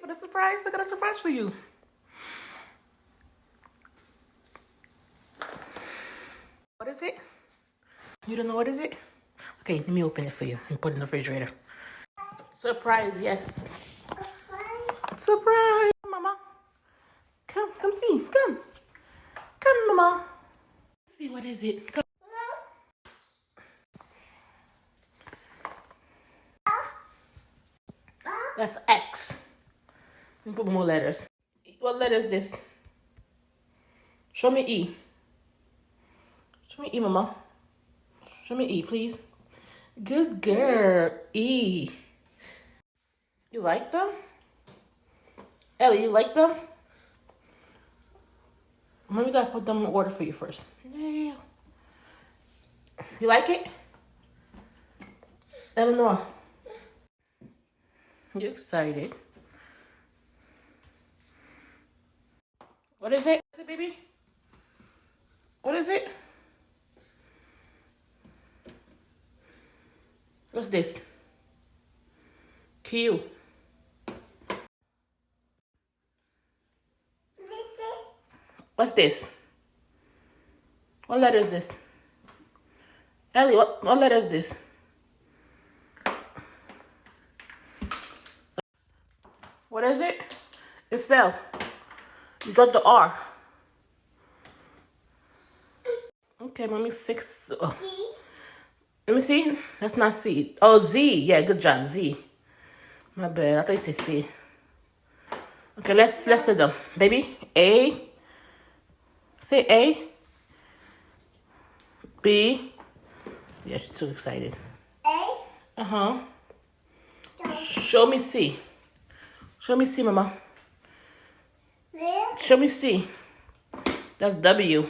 for the surprise? I got a surprise for you. What is it? You don't know what is it? Okay, let me open it for you and put it in the refrigerator. Surprise, yes. Surprise, Mama. Come see. Come, Mama. Let's see, what is it? Come. That's X. Let me put more letters. What letter is this? Show me E. Show me E, Mama. Show me E, please. Good girl. E. You like them? Ellie, you like them? Mommy gotta put them in order for you first. Yeah. You like it? Eleanor. You excited? What is it? What is it, baby? What is it? What's this? Q. What's this? What letter is this? Ellie, what letter is this? What is it? It fell. You dropped the R. Okay, let me fix. Oh. Let me see. That's not C. Oh, Z. Yeah, good job, Z. My bad. I thought you said C. Okay, let's say them. Baby, A. Say A. B. Yeah, she's too excited. A. Uh-huh. Show me C. Show me C, Mama. Where? Show me C. That's W.